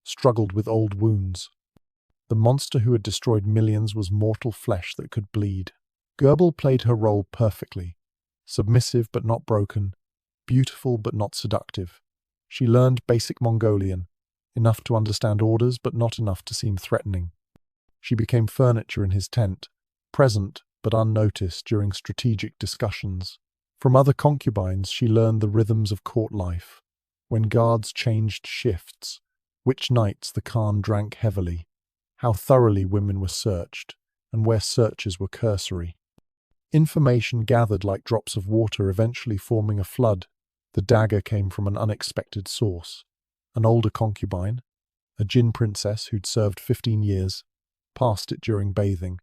struggled with old wounds. The monster who had destroyed millions was mortal flesh that could bleed. Goebel played her role perfectly. Submissive but not broken, beautiful but not seductive. She learned basic Mongolian, enough to understand orders but not enough to seem threatening. She became furniture in his tent, present but unnoticed during strategic discussions. From other concubines she learned the rhythms of court life. When guards changed shifts, which nights the Khan drank heavily, how thoroughly women were searched, and where searches were cursory. Information gathered like drops of water, eventually forming a flood. The dagger came from an unexpected source. An older concubine, a Jin princess who'd served 15 years, passed it during bathing.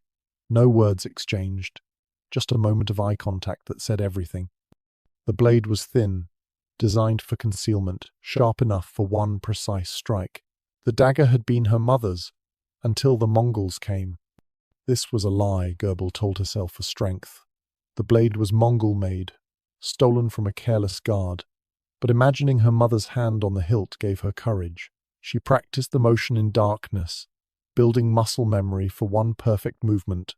No words exchanged, just a moment of eye contact that said everything. The blade was thin, designed for concealment, sharp enough for one precise strike. The dagger had been her mother's, until the Mongols came. This was a lie, Goebel told herself for strength. The blade was Mongol-made, stolen from a careless guard. But imagining her mother's hand on the hilt gave her courage. She practiced the motion in darkness, building muscle memory for one perfect movement.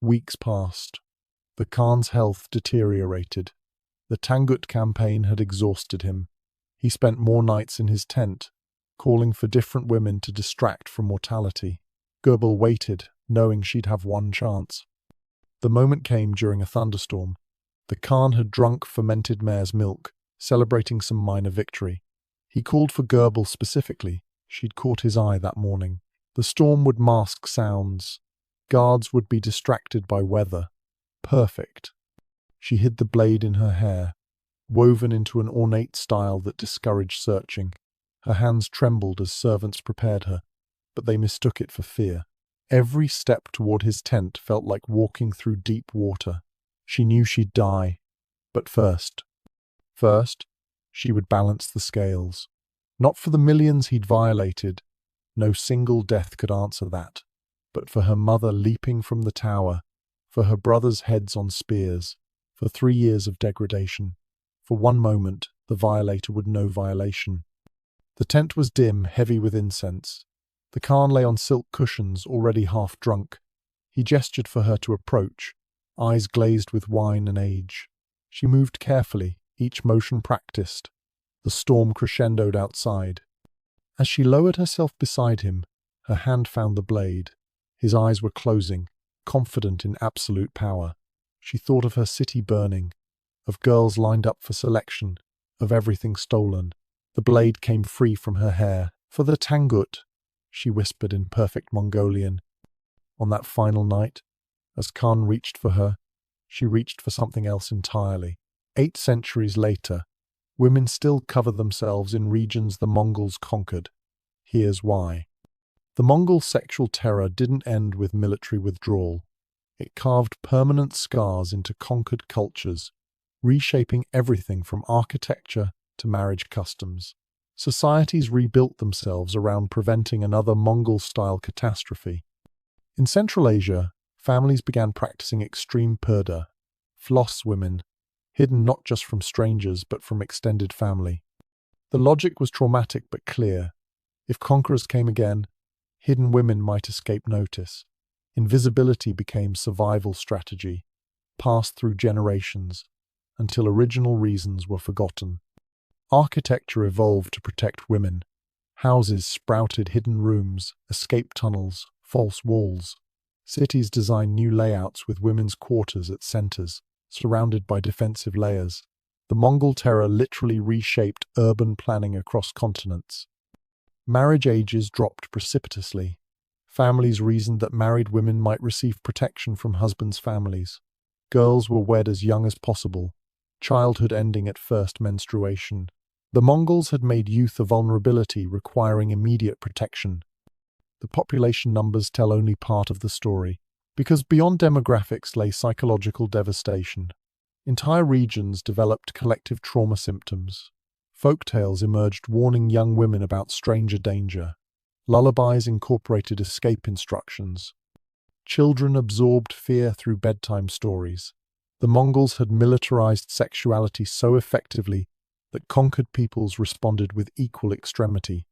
Weeks passed. The Khan's health deteriorated. The Tangut campaign had exhausted him. He spent more nights in his tent, calling for different women to distract from mortality. Goebel waited, knowing she'd have one chance. The moment came during a thunderstorm. The Khan had drunk fermented mare's milk, celebrating some minor victory. He called for Goebel specifically. She'd caught his eye that morning. The storm would mask sounds. Guards would be distracted by weather. Perfect. She hid the blade in her hair, woven into an ornate style that discouraged searching. Her hands trembled as servants prepared her, but they mistook it for fear. Every step toward his tent felt like walking through deep water. She knew she'd die, but first, she would balance the scales. Not for the millions he'd violated. No single death could answer that. But for her mother leaping from the tower, for her brothers' heads on spears, for 3 years of degradation. For one moment, the violator would know violation. The tent was dim, heavy with incense. The Khan lay on silk cushions, already half drunk. He gestured for her to approach, eyes glazed with wine and age. She moved carefully, each motion practiced. The storm crescendoed outside. As she lowered herself beside him, her hand found the blade. His eyes were closing, confident in absolute power. She thought of her city burning, of girls lined up for selection, of everything stolen. The blade came free from her hair. "For the Tangut," she whispered in perfect Mongolian. On that final night, as Khan reached for her, she reached for something else entirely. 8 centuries later, women still cover themselves in regions the Mongols conquered. Here's why. The Mongol sexual terror didn't end with military withdrawal. It carved permanent scars into conquered cultures, reshaping everything from architecture to marriage customs. Societies rebuilt themselves around preventing another Mongol-style catastrophe. In Central Asia, families began practicing extreme purdah, floss women, hidden not just from strangers but from extended family. The logic was traumatic but clear. If conquerors came again, hidden women might escape notice. Invisibility became survival strategy, passed through generations, until original reasons were forgotten. Architecture evolved to protect women. Houses sprouted hidden rooms, escape tunnels, false walls. Cities designed new layouts with women's quarters at centers, surrounded by defensive layers. The Mongol terror literally reshaped urban planning across continents. Marriage ages dropped precipitously. Families reasoned that married women might receive protection from husbands' families. Girls were wed as young as possible, childhood ending at first menstruation. The Mongols had made youth a vulnerability requiring immediate protection. The population numbers tell only part of the story, because beyond demographics lay psychological devastation. Entire regions developed collective trauma symptoms. Folktales emerged warning young women about stranger danger. Lullabies incorporated escape instructions. Children absorbed fear through bedtime stories. The Mongols had militarized sexuality so effectively that conquered peoples responded with equal extremity.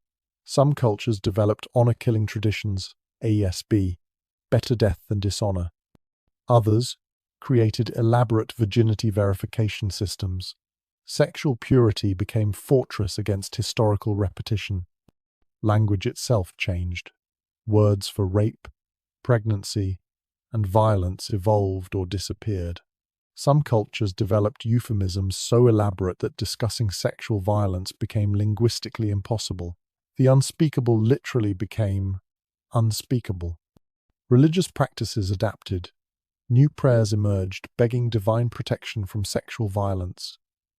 Some cultures developed honor-killing traditions, ASB, better death than dishonor. Others created elaborate virginity verification systems. Sexual purity became fortress against historical repetition. Language itself changed. Words for rape, pregnancy, and violence evolved or disappeared. Some cultures developed euphemisms so elaborate that discussing sexual violence became linguistically impossible. The unspeakable literally became unspeakable. Religious practices adapted. New prayers emerged, begging divine protection from sexual violence.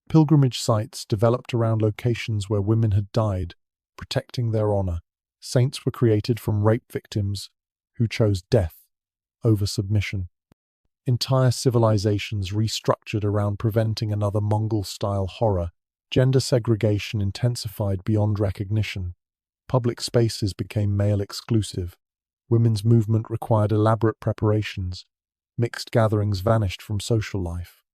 Pilgrimage sites developed around locations where women had died, protecting their honor. Saints were created from rape victims who chose death over submission. Entire civilizations restructured around preventing another Mongol-style horror. Gender segregation intensified beyond recognition. Public spaces became male-exclusive. Women's movement required elaborate preparations. Mixed gatherings vanished from social life.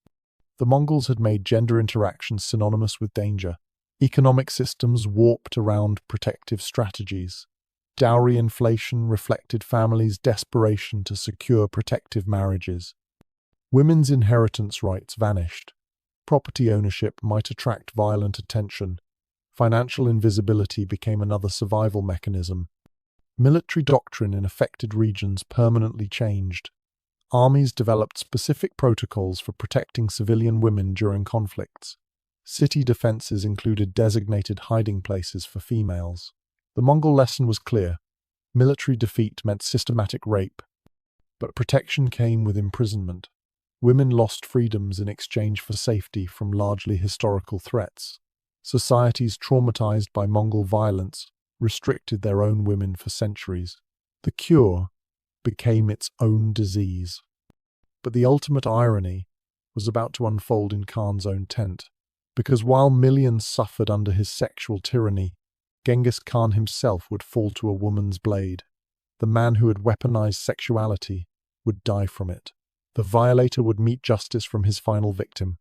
The Mongols had made gender interactions synonymous with danger. Economic systems warped around protective strategies. Dowry inflation reflected families' desperation to secure protective marriages. Women's inheritance rights vanished. Property ownership might attract violent attention. Financial invisibility became another survival mechanism. Military doctrine in affected regions permanently changed. Armies developed specific protocols for protecting civilian women during conflicts. City defenses included designated hiding places for females. The Mongol lesson was clear. Military defeat meant systematic rape, but protection came with imprisonment. Women lost freedoms in exchange for safety from largely historical threats. Societies traumatized by Mongol violence restricted their own women for centuries. The cure became its own disease. But the ultimate irony was about to unfold in Khan's own tent, because while millions suffered under his sexual tyranny, Genghis Khan himself would fall to a woman's blade. The man who had weaponized sexuality would die from it. The violator would meet justice from his final victim.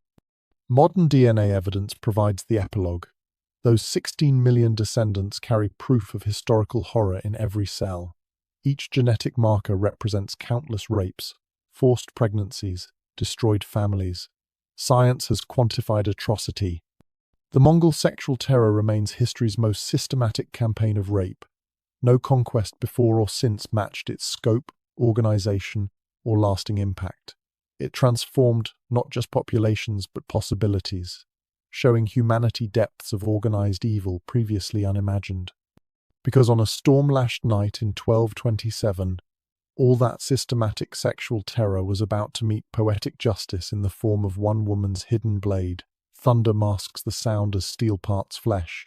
Modern DNA evidence provides the epilogue. Those 16 million descendants carry proof of historical horror in every cell. Each genetic marker represents countless rapes, forced pregnancies, destroyed families. Science has quantified atrocity. The Mongol sexual terror remains history's most systematic campaign of rape. No conquest before or since matched its scope, organization, or lasting impact. It transformed not just populations but possibilities, showing humanity depths of organized evil previously unimagined. Because on a storm-lashed night in 1227, all that systematic sexual terror was about to meet poetic justice in the form of one woman's hidden blade. Thunder masks the sound as steel parts flesh.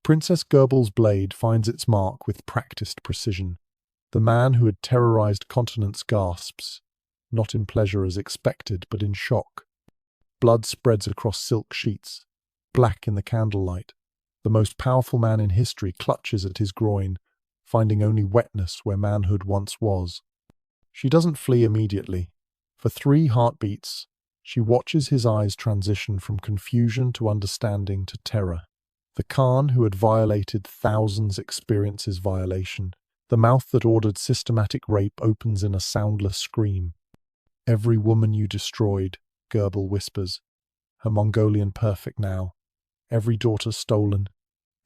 Princess Gerbil's blade finds its mark with practiced precision. The man who had terrorized continents gasps, not in pleasure as expected, but in shock. Blood spreads across silk sheets, black in the candlelight. The most powerful man in history clutches at his groin, finding only wetness where manhood once was. She doesn't flee immediately. For 3 heartbeats, she watches his eyes transition from confusion to understanding to terror. The Khan who had violated thousands experiences violation. The mouth that ordered systematic rape opens in a soundless scream. Every woman you destroyed, Gerbil whispers, her Mongolian perfect now. Every daughter stolen,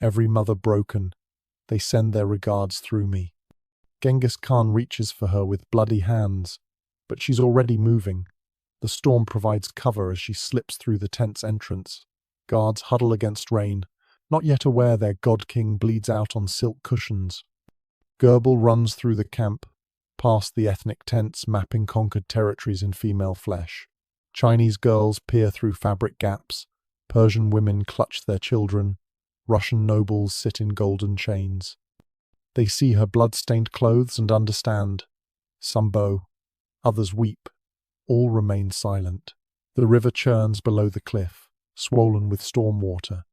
every mother broken. They send their regards through me. Genghis Khan reaches for her with bloody hands, but she's already moving. The storm provides cover as she slips through the tent's entrance. Guards huddle against rain, not yet aware their god-king bleeds out on silk cushions. Gerbil runs through the camp, past the ethnic tents mapping conquered territories in female flesh. Chinese girls peer through fabric gaps. Persian women clutch their children. Russian nobles sit in golden chains. They see her blood-stained clothes and understand. Some bow, others weep. All remain silent. The river churns below the cliff, swollen with storm water.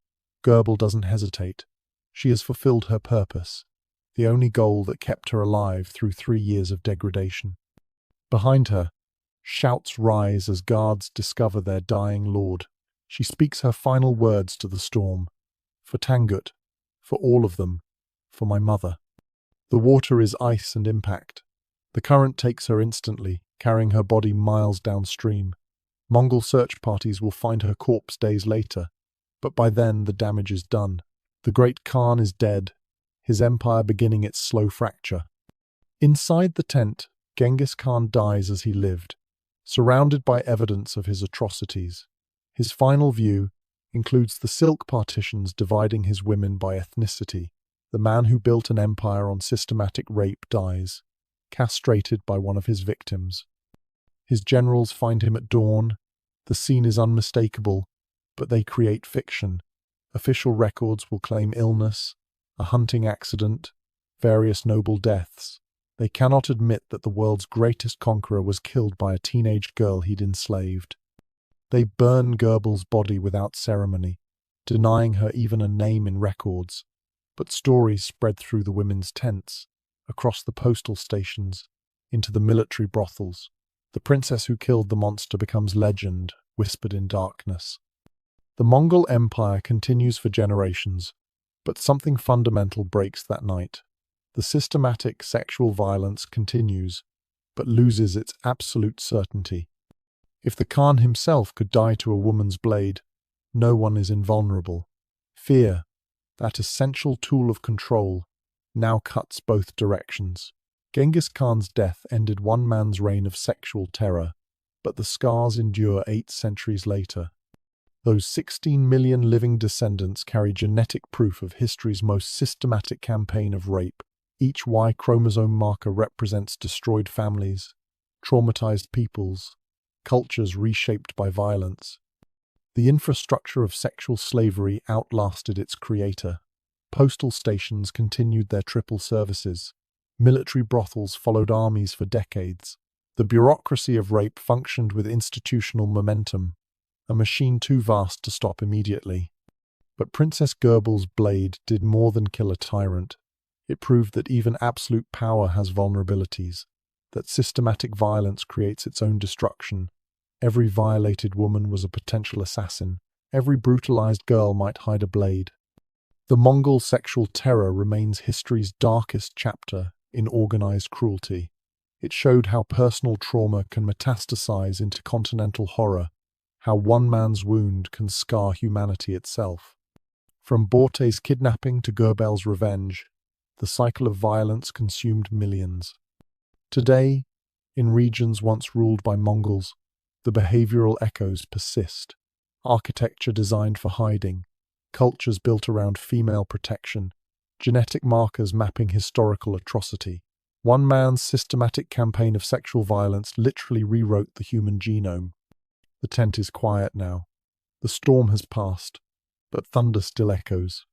Gerbil doesn't hesitate. She has fulfilled her purpose, the only goal that kept her alive through 3 years of degradation. Behind her, shouts rise as guards discover their dying lord. She speaks her final words to the storm. For Tangut, for all of them, for my mother. The water is ice and impact. The current takes her instantly, carrying her body miles downstream. Mongol search parties will find her corpse days later, but by then the damage is done. The great Khan is dead, his empire beginning its slow fracture. Inside the tent, Genghis Khan dies as he lived, surrounded by evidence of his atrocities. His final view includes the silk partitions dividing his women by ethnicity. The man who built an empire on systematic rape dies, castrated by one of his victims. His generals find him at dawn. The scene is unmistakable, but they create fiction. Official records will claim illness, a hunting accident, various noble deaths. They cannot admit that the world's greatest conqueror was killed by a teenage girl he'd enslaved. They burn Goebbels' body without ceremony, denying her even a name in records. But stories spread through the women's tents, across the postal stations, into the military brothels. The princess who killed the monster becomes legend, whispered in darkness. The Mongol Empire continues for generations, but something fundamental breaks that night. The systematic sexual violence continues, but loses its absolute certainty. If the Khan himself could die to a woman's blade, no one is invulnerable. Fear, that essential tool of control, now cuts both directions. Genghis Khan's death ended one man's reign of sexual terror, but the scars endure 8 centuries later. Those 16 million living descendants carry genetic proof of history's most systematic campaign of rape. Each Y chromosome marker represents destroyed families, traumatized peoples, cultures reshaped by violence. The infrastructure of sexual slavery outlasted its creator. Postal stations continued their triple services. Military brothels followed armies for decades. The bureaucracy of rape functioned with institutional momentum, a machine too vast to stop immediately. But Princess Goebbels' blade did more than kill a tyrant. It proved that even absolute power has vulnerabilities, that systematic violence creates its own destruction. Every violated woman was a potential assassin. Every brutalized girl might hide a blade. The Mongol sexual terror remains history's darkest chapter in organized cruelty. It showed how personal trauma can metastasize into continental horror, how one man's wound can scar humanity itself. From Borte's kidnapping to Goebbels' revenge, the cycle of violence consumed millions. Today, in regions once ruled by Mongols, the behavioral echoes persist. Architecture designed for hiding, cultures built around female protection, genetic markers mapping historical atrocity. One man's systematic campaign of sexual violence literally rewrote the human genome. The tent is quiet now. The storm has passed, but thunder still echoes.